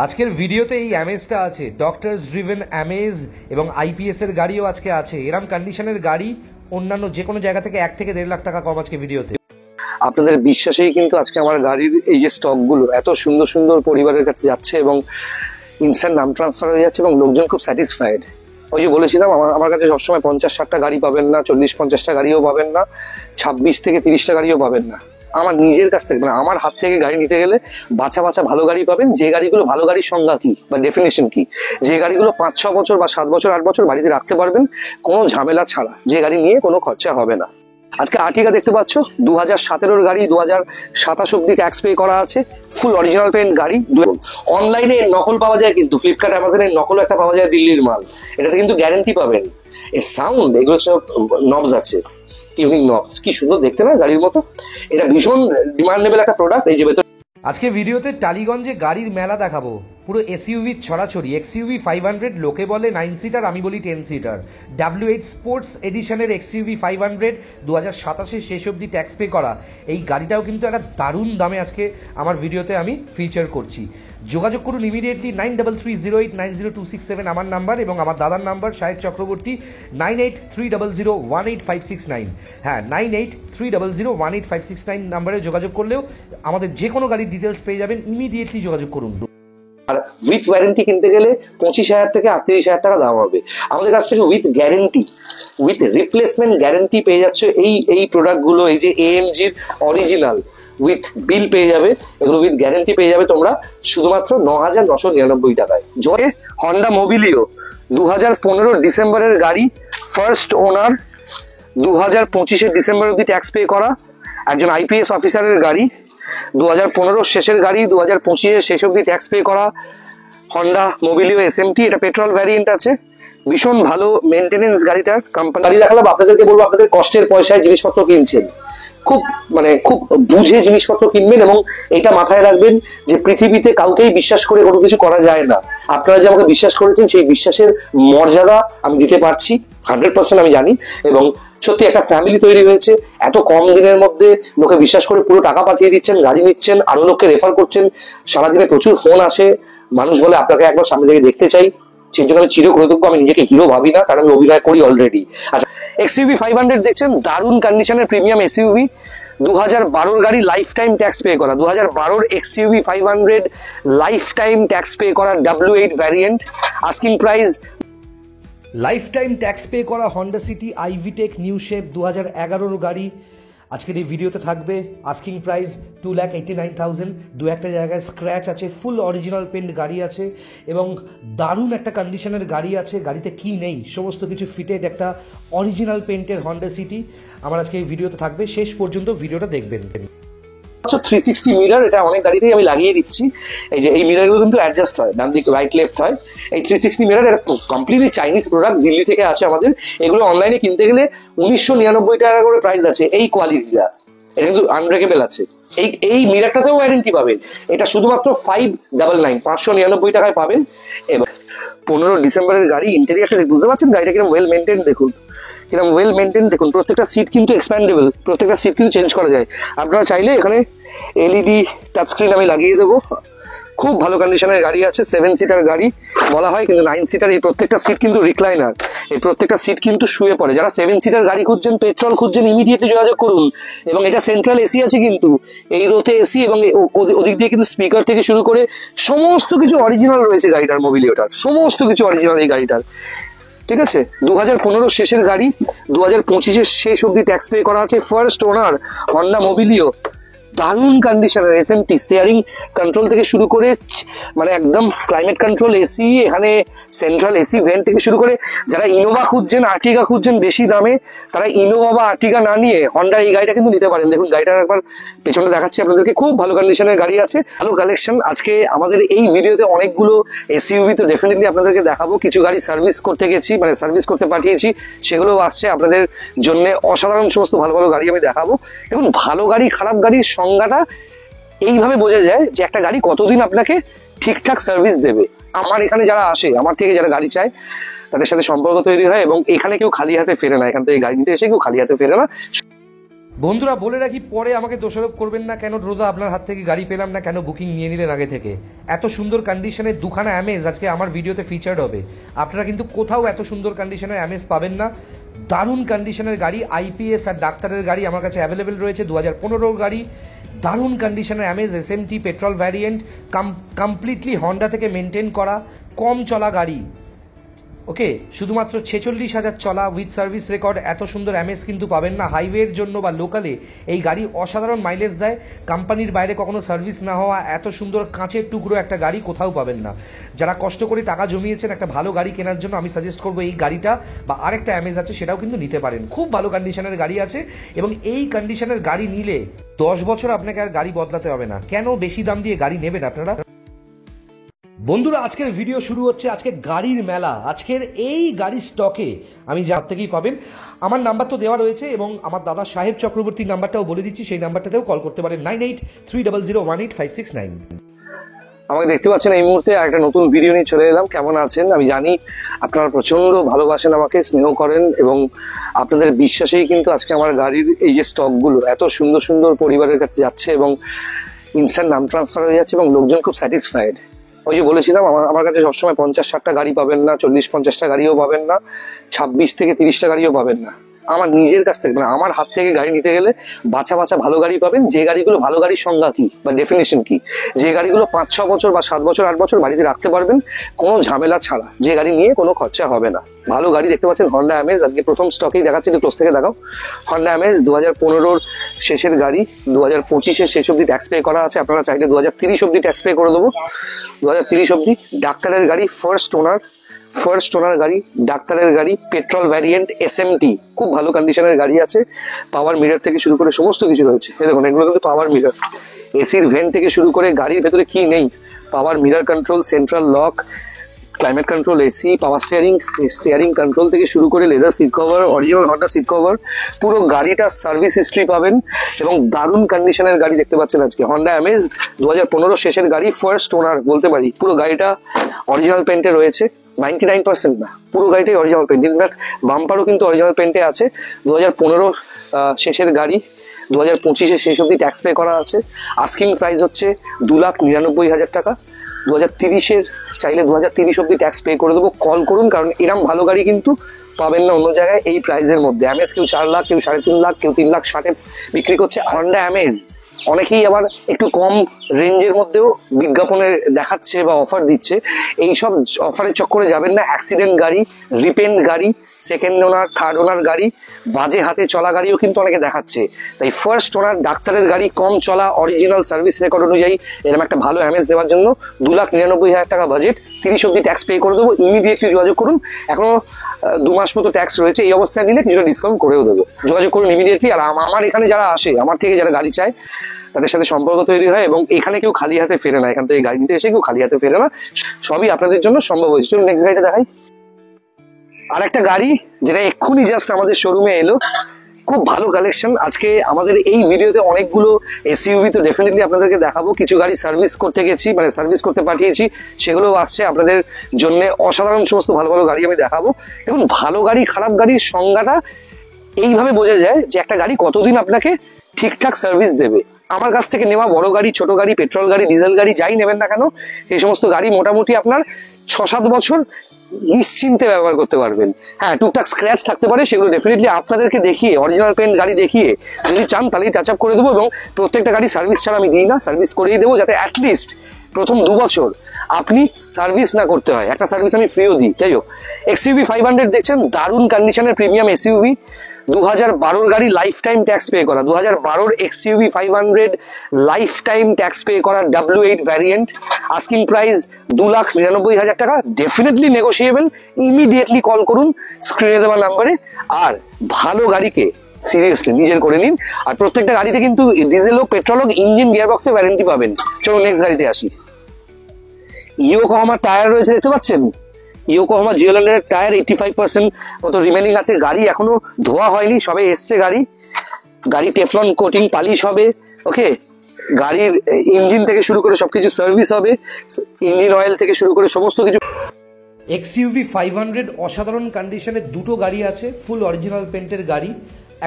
আজকের ভিডিওতে এই অ্যামেজটা আছে, ডক্টরস ড্রিভেন অ্যামেজ এবং আইপিএস এর গাড়িও আজকে আছে। এরম কন্ডিশনের গাড়ি অন্যান্য যে কোনো জায়গা থেকে 1 থেকে 1.5 লাখ টাকা কম আজকে ভিডিওতে। আপনাদের বিশ্বাসেই কিন্তু আজকে আমার গাড়ির এই যে স্টকগুলো এত সুন্দর সুন্দর পরিবারের কাছে যাচ্ছে এবং ইনস্ট্যান্ট নাম ট্রান্সফার হয়ে যাচ্ছে এবং লোকজন খুব স্যাটিসফাইড। ওই যে বলেছিলাম আমার কাছে সবসময় 50-60টা গাড়ি পাবেন না, 40-50টা গাড়িও পাবেন না, 26 থেকে 30টা গাড়িও পাবেন না। আমার নিজের কাছ থেকে মানে আমার হাত থেকে গাড়ি নিতে গেলে বাছা বাছা ভালো গাড়ি পাবেন। যে গাড়িগুলো ভালো গাড়ির সংজ্ঞা কি বা ডেফিনেশন কি, যে গাড়িগুলো 5-6 বছর বা 7 বছর 8 বছর বাড়িতে রাখতে পারবেন কোনো ঝামেলা ছাড়া, যে গাড়ি নিয়ে কোনো খরচা হবে না। আজকে আর্টিগা দেখতে পাচ্ছ 2017-এর গাড়ি, 2027 অব্দি ট্যাক্স পে করা আছে, ফুল অরিজিনাল পেন্ট গাড়ি। অনলাইনে নকল পাওয়া যায়, কিন্তু ফ্লিপকার্ট অ্যামাজনে নকল একটা পাওয়া যায় দিল্লির মাল, এটাতে কিন্তু গ্যারেন্টি পাবেন। এর সাউন্ড, এগুলো সব নবস আছে, টিউনিং নবস, কি সুন্দর দেখতে না গাড়ির মতো। এটা ভীষণ ডিমান্ডেবল একটা প্রোডাক্ট। এই যে ভেতর আজকে ভিডিওতে টালিগঞ্জে গাড়ির মেলা দেখাবো, পুরো এসইউভি ছড়াছড়ি। এক্সইউভি 500 লোকে বলে 9 সিটার, আমি বলি 10 সিটার। W8 স্পোর্টস এডিশনের এক্সইউভি 500 2027 শেষ অবধি ট্যাক্স পে করা। এই গাড়িটাও কিন্তু একটা দারুণ দামে আজকে আমার ভিডিওতে আমি ফিচার করছি। যোগাযোগ করুন ইমিডিয়েটলি 9330890267 আমার নাম্বার, এবং আমার দাদার নাম্বার শাহেদ চক্রবর্তী 9830018569। হ্যাঁ, 9830018569 নাম্বারে যোগাযোগ করলেও আমাদের যে কোনো গাড়ির ডিটেলস পেয়ে যাবেন। ইমিডিয়েটলি যোগাযোগ করুন। আর উইথ ওয়ারেন্টি কিনতে গেলে 25,000 থেকে 38,000 টাকা দাম হবে। আমাদের কাছ থেকে with guarantee, with replacement guarantee পেয়ে যাচ্ছে এই প্রোডাক্টগুলো। এই যে AMGর অরিজিনাল উইথ বিল পেয়ে যাবে, এগুলো উইথ গ্যারেন্টি পেয়ে যাবে তোমরা শুধুমাত্র 9,999 টাকায়। জয় হন্ডা মোবিলিও 2015 ডিসেম্বরের গাড়ি, ফার্স্ট ওনার, 2025 ডিসেম্বর অব্দি ট্যাক্স পে করা, একজন IPS অফিসারের গাড়ি, 2015 শেষের গাড়ি, 2025 শেষ অব্দি ট্যাক্স পে করা হন্ডা মোবিলিও SMT। এটা পেট্রোল ভ্যারিয়েন্ট আছে, ভীষণ ভালো মেনটেনেন্স গাড়িটার। কোম্পানি গাড়ি দেখালাম, আপনাদেরকে বলবো আপনাদের কষ্টের পয়সায় জিনিসপত্র কিনছেন, খুব বুঝে জিনিসপত্র কিনবেন। এবং এটা মাথায় রাখবেন যে পৃথিবীতে কাউকেই বিশ্বাস করে কোনো কিছু করা যায় না। আপনারা যে আমাকে বিশ্বাস করেছেন, সেই বিশ্বাসের মর্যাদা আমি দিতে পারছি 100%, আমি জানি। এবং সত্যি একটা ফ্যামিলি তৈরি হয়েছে, এত কম দিনের মধ্যে লোকে বিশ্বাস করে পুরো টাকা পাঠিয়ে দিচ্ছেন, গাড়ি নিচ্ছেন, আরো লোককে রেফার করছেন। সারাদিনে প্রচুর ফোন আসে, মানুষ বলে আপনাকে একবার সামনে থেকে দেখতে চাই। সেই জন্য আমি চিরকৃতজ্ঞ। আমি নিজেকে হিরো ভাবি না, কারণ আমি অভিনয় করি অলরেডি। আচ্ছা, এক্সইউভি 500 দেখছেন, দারুণ কন্ডিশনের প্রিমিয়াম এসইউভি, 2012 গাড়ি, লাইফ টাইম ট্যাক্স পে করা। 2012 XUV 500 life time tax pay করা, W8 variant, asking price. Life time tax pay করা Honda City iVTEC new shape 2011 গাড়ি আজকের এই ভিডিওতে থাকবে। Asking price 2,89,000। দু একটা জায়গায় স্ক্র্যাচ আছে, ফুল অরিজিনাল পেন্ট গাড়ি আছে এবং দারুণ একটা কন্ডিশনের গাড়ি আছে। গাড়িতে কি নেই সমস্ত কিছু ফিটেড একটা অরিজিনাল পেন্টের হন্ডা সিটি আমার আজকে এই ভিডিওতে থাকবে। শেষ পর্যন্ত ভিডিওটা দেখবেন। 360 মিরর, এটা অনেক গাড়িতেই আমি লাগিয়ে দিচ্ছি। এই যে এই মিররগুলো কিন্তু অ্যাডজাস্ট হয়, ডান দিক রাইট লেফট হয়। এই 360 মিরর এটা কমপ্লিটলি চাইনিজ প্রোডাক্ট, দিল্লি থেকে আসে আমাদের। এগুলো অনলাইনে কিনতে গেলে 1999 টাকা করে প্রাইস আছে। এই কোয়ালিটিটা, এটা কিন্তু আনব্রেকেবল আছে। এই মিররটাতেও ওয়ারেন্টি পাবেন। এটা শুধুমাত্র 599 টাকায় পাবেন। এবার 15 ডিসেম্বরের গাড়ি, ইন্টেরিয়রটা বুঝতে পারছেন গাড়িটা কিরকম ওয়েল মেনটেন, দেখুন কিরকম ওয়েল মেনটেন, দেখুন প্রত্যেকটা সিট কিন্তু এক্সপ্যান্ডেবল, প্রত্যেকটা সিট কিন্তু চেঞ্জ করা যায়। আপনারা চাইলে এখানে LED টাচ স্ক্রিন আমি লাগিয়ে দেবো। খুব ভালো কন্ডিশনের গাড়ি আছে, 7 সিটার গাড়ি বলা হয় কিন্তু 9 সিটার। এই প্রত্যেকটা সিট কিন্তু রিক্লাইনার, এই প্রত্যেকটা সিট কিন্তু শুয়ে পড়ে। যারা 7 সিটার গাড়ি খুঁজছেন, পেট্রোল খুঁজছেন, ইমিডিয়েটলি যোগাযোগ করুন। এবং এটা সেন্ট্রাল এসি আছে, কিন্তু এই রোতে এসি, এবং ওদিক দিয়ে কিন্তু স্পিকার থেকে শুরু করে সমস্ত কিছু অরিজিনাল রয়েছে গাড়িটার, মোবিলিওটার সমস্ত কিছু অরিজিনাল এই গাড়িটার। ঠিক আছে, 2015 শেষের গাড়ি, 2025 শেষ অব্দি ট্যাক্স পে করা আছে। ফার্স্ট ওনার হন্ডা মোবিলিও, দারুণ কন্ডিশনের SMT, স্টিয়ারিং কন্ট্রোল থেকে শুরু করে মানে একদম ক্লাইমেট কন্ট্রোল এসি, এখানে সেন্ট্রাল এসি ভেন্ট থেকে শুরু করে। যারা ইনোভা খুঁজছেন, আর্টিগা খুঁজছেন বেশি দামে, তারা ইনোভা বা আর্টিগা না নিয়ে হন্ডার এই গাড়িটা কিন্তু নিতে পারেন। দেখুন গাড়িটার একবার পেছনে দেখাচ্ছি আপনাদেরকে, খুব ভালো কন্ডিশনের গাড়ি আছে, ভালো কালেকশন। আজকে আমাদের এই ভিডিওতে অনেকগুলো এসইউভি তো ডেফিনেটলি আপনাদেরকে দেখাবো। কিছু গাড়ি সার্ভিস করতে গেছি, মানে সার্ভিস করতে পাঠিয়েছি, সেগুলো আসছে আপনাদের জন্য। অসাধারণ সমস্ত ভালো ভালো গাড়ি আমি দেখাবো। দেখুন, ভালো গাড়ি খারাপ গাড়ির সংজ্ঞাটা এইভাবে বোঝা যায় যে একটা গাড়ি কতদিন আপনাকে ঠিকঠাক সার্ভিস দেবে। আমার এখানে যারা আসে, আমার থেকে যারা গাড়ি চায়, তাদের সাথে সম্পর্ক তৈরি হয় এবং এখানে কেউ খালি হাতে ফেরে না। এখান থেকে গাড়ি নিতে এসে কেউ খালি হাতে ফেরে না। বন্ধুরা বলে রাখি, পরে আমাকে দোষারোপ করবেন না, কেন রোদা আপনার হাত থেকে গাড়ি পেলাম না, কেন বুকিং নিয়ে নিলেন আগে থেকে। এত সুন্দর কন্ডিশনের দুখানা অ্যামেজ আজকে আমার ভিডিওতে ফিচার্ড হবে। আপনারা কিন্তু কোথাও এত সুন্দর কন্ডিশনের অ্যামেজ পাবেন না। দারুণ কন্ডিশনের গাড়ি, আইপিএস আর ডাক্তারের গাড়ি আমার কাছে অ্যাভেলেবেল রয়েছে। 2015 গাড়ি, দারুণ কন্ডিশনের amaze, SMT petrol variant, completely Honda থেকে মেনটেন করা, কম চলা গাড়ি। ওকে, শুধুমাত্র 46,000 চলা উইথ সার্ভিস রেকর্ড। এত সুন্দর অ্যামেজ কিন্তু পাবেন না হাইওয়ের জন্য বা লোকালে। এই গাড়ি অসাধারণ মাইলেজ দেয়, কোম্পানির বাইরে কখনো সার্ভিস না হওয়া এত সুন্দর কাঁচের টুকরো একটা গাড়ি কোথাও পাবেন না। যারা কষ্ট করে টাকা জমিয়েছেন একটা ভালো গাড়ি কেনার জন্য, আমি সাজেস্ট করবো এই গাড়িটা, বা আরেকটা অ্যামেজ আছে সেটাও কিন্তু নিতে পারেন। খুব ভালো কন্ডিশনের গাড়ি আছে, এবং এই কন্ডিশনের গাড়ি নিলে 10 বছর আপনাকে আর গাড়ি বদলাতে হবে না। কেন বেশি দাম দিয়ে গাড়ি নেবেন আপনারা? বন্ধুরা, আজকের ভিডিও শুরু হচ্ছে আজকে গাড়ির মেলা। আজকের এই গাড়ির স্টকে আমি যার থেকেই পাবেন। আমার নাম্বার তো দেওয়া রয়েছে, এবং আমার দাদা সাহেব চক্রবর্তীর নাম্বারটাও বলে দিচ্ছি, সেই নাম্বারটাতেও কল করতে পারেন 9830018569। আমাকে দেখতে পাচ্ছেন এই মুহূর্তে একটা নতুন ভিডিও নিয়ে চলে এলাম। কেমন আছেন? আমি জানি আপনারা প্রচন্ড ভালোবাসেন, আমাকে স্নেহ করেন, এবং আপনাদের বিশ্বাসেই কিন্তু আজকে আমার গাড়ির এই যে স্টকগুলো এত সুন্দর সুন্দর পরিবারের কাছে যাচ্ছে, এবং ইনস্ট্যান্ট নাম ট্রান্সফার হয়ে যাচ্ছে, এবং লোকজন খুব স্যাটিসফাইড। ওই যে বলেছিলাম, আমার কাছে সবসময় 50-60টা গাড়ি পাবেন না, 40-50টা গাড়িও পাবেন না, 26 থেকে 30টা গাড়িও পাবেন না। আমার নিজের কাছ থেকে, মানে আমার হাত থেকে গাড়ি নিতে গেলে বাছা বাছা ভালো গাড়ি পাবেন। যে গাড়িগুলো ভালো গাড়ির সংজ্ঞা কি বা ডেফিনেশন কি, যে গাড়িগুলো 5-6 বছর বা 7 বছর 8 বছর বাড়িতে রাখতে পারবেন কোনো ঝামেলা ছাড়া, যে গাড়ি নিয়ে কোনো খরচা হবে না। ভালো গাড়ি দেখতে পাচ্ছেন হন্ডা অ্যামেজ, আজকে প্রথম স্টকেই দেখাচ্ছি, একটু ক্লোজ থেকে দেখাও। হন্ডা অ্যামেজ 2015 শেষের গাড়ি, 2025 শেষ অব্দি ট্যাক্স পে করা আছে। আপনারা চাইলে 2030 অব্দি ট্যাক্স পে করে দেবো, 2030 অব্দি। ডাক্তারের গাড়ি, ফার্স্ট ওনার গাড়ি, ডাক্তারের গাড়ি, পেট্রোল ভ্যারিয়েন্ট, এসএমটি, খুব ভালো কন্ডিশনের গাড়ি আছে। পাওয়ার মিরার থেকে শুরু করে সমস্ত কিছু রয়েছে। এই দেখুন, এগুলো কিন্তু পাওয়ার মিরার, এসির ভেন্ট থেকে শুরু করে গাড়ির ভেতরে কি নেই, power mirror control, central lock, climate control, AC, power steering control থেকে শুরু করে leather seat cover, original Honda seat cover, পুরো গাড়িটা সার্ভিস হিস্ট্রি পাবেন, এবং দারুণ কন্ডিশনের গাড়ি দেখতে পাচ্ছেন আজকে। হন্ডা অ্যামেজ 2015 শেষের গাড়ি, ফার্স্ট ওনার বলতে পারি। পুরো গাড়িটা অরিজিনাল পেন্টে রয়েছে, 99% না, পুরো গাড়িটাই অরিজিনাল পেন্ট। ইনফ্যাক্ট বাম্পারও কিন্তু অরিজিনাল পেন্টে আছে। 2015 শেষের গাড়ি, 2025 শেষ অব্দি ট্যাক্স পে করা আছে। আস্কিং প্রাইস হচ্ছে 2,99,000 টাকা। 2030 চাইলে 2030 অব্দি ট্যাক্স পে করে দেবো। কল করুন, কারণ এরম ভালো গাড়ি কিন্তু পাবেন না অন্য জায়গায় এই প্রাইসের মধ্যে। অ্যামেজ কেউ 4 লাখ, কেউ 3.5 লাখ, কেউ 3,60,000 বিক্রি করছে। হন্ডা অ্যামেজ অনেকেই আবার একটু কম রেঞ্জের মধ্যেও বিজ্ঞাপনে দেখাচ্ছে বা অফার দিচ্ছে। এইসব অফারের চক্করে যাবেন না। অ্যাক্সিডেন্ট গাড়ি, রিপেন্ট গাড়ি, সেকেন্ড ওনার, থার্ড ওনার গাড়ি, বাজে হাতে চলা গাড়িও কিন্তু অনেকে দেখাচ্ছে। তাই ফার্স্ট ওনার ডাক্তারের গাড়ি, কম চলা, অরিজিনাল সার্ভিস রেকর্ড অনুযায়ী এরকম একটা ভালো অ্যামেজ দেওয়ার জন্য 2,99,000 টাকা বাজেট, 30 অব্দি ট্যাক্স পে করে দেবো। ইমিডিয়েটলি যোগাযোগ করুন, এখনো 2 মাস মতো ট্যাক্স রয়েছে। এই অবস্থায় নিলে কিছুটা ডিসকাউন্ট করেও দেবো। যোগাযোগ করুন ইমিডিয়েটলি। আর আমার এখানে যারা আসে, আমার থেকে যারা গাড়ি চায়, তাদের সাথে সম্পর্ক তৈরি হয়, এবং এখানে কেউ খালি হাতে ফেরে না। এখান থেকে গাড়ি নিতে এসে কেউ খালি হাতে ফেরে না, সবই আপনাদের জন্য সম্ভব হয়েছে। চলুন নেক্সট গাড়িটা দেখাই। আর একটা গাড়ি যেটা এক্ষুনি জাস্ট আমাদের শোরুমে এলো, খুব ভালো কালেকশন। আজকে আমাদের এই ভিডিওতে অনেকগুলো এসইউভি তো ডেফিনেটলি আপনাদেরকে দেখাবো। কিছু গাড়ি সার্ভিস করতে গেছি, মানে সার্ভিস করতে পাঠিয়েছি, সেগুলো আসছে আপনাদের জন্য। অসাধারণ সমস্ত ভালো ভালো গাড়ি আমি দেখাবো। দেখুন, ভালো গাড়ি খারাপ গাড়ির সংজ্ঞাটা এইভাবে বোঝা যায় যে একটা গাড়ি কতদিন আপনাকে ঠিকঠাক সার্ভিস দেবে। আমার কাছ থেকে নেওয়া বড় গাড়ি, ছোট গাড়ি, পেট্রোল গাড়ি, ডিজেল গাড়ি, যাই নেবেন না কেন, এই সমস্ত গাড়ি মোটামুটি আপনার 6-7 বছর নিশ্চিন্তে ব্যবহার করতে পারবেন। হ্যাঁ, টুকটাক স্ক্র্যাচ থাকতে পারে, সেগুলো ডেফিনেটলি আপনাদেরকে দেখিয়ে, অরিজিনাল পেন্ট গাড়ি দেখিয়ে যদি চান তাহলেই টাচ আপ করে দেবো। এবং প্রত্যেকটা গাড়ি সার্ভিস ছাড়া আমি দিই না, সার্ভিস করেই দেবো, যাতে অ্যাটলিস্ট প্রথম 2 বছর আপনি সার্ভিস না করতে হয়। একটা সার্ভিস আমি ফ্রিও দিই। যাই হোক, এক্সইউভি 500 দেখছেন, দারুণ কন্ডিশনের প্রিমিয়াম এসইউভি, 2012 গাড়ি, লাইফ টাইম ট্যাক্স পে করা। 2012 XUV 500 life time tax pay করা, W8 ভ্যারিয়েন্ট। আস্কিং প্রাইস 2,99,000 টাকা, ডেফিনেটলি নেগোসিয়েবল। ইমিডিয়েটলি কল করুন স্ক্রিনে দেওয়া নাম্বারে। আর ভালো গাড়িকে সিরিয়াসলি নিজের করে নিন। আর প্রত্যেকটা গাড়িতে কিন্তু ডিজেল হোক, পেট্রোল হোক, ইঞ্জিন গিয়ারবক্সে ওয়ারেন্টি পাবেন। চলুন নেক্সট গাড়িতে আসি। ইয়োকোহামা টায়ার রয়েছে, দেখতে পাচ্ছেন। ইয়োকোহামা জিওল্যান্ডের টায়ার 85% মতো রিমেনিং আছে। গাড়ি এখনো ধোয়া হয়নি, সবে এসছে গাড়ি। গাড়ি টেফলন কোটিং পালিশ হবে। ওকে, গাড়ির ইঞ্জিন থেকে শুরু করে সবকিছু সার্ভিস হবে, ইঞ্জিন অয়েল থেকে শুরু করে সমস্ত কিছু। এক্সইউভি 500 অসাধারণ কন্ডিশনের দুটো গাড়ি আছে, ফুল অরিজিনাল পেন্টের গাড়ি।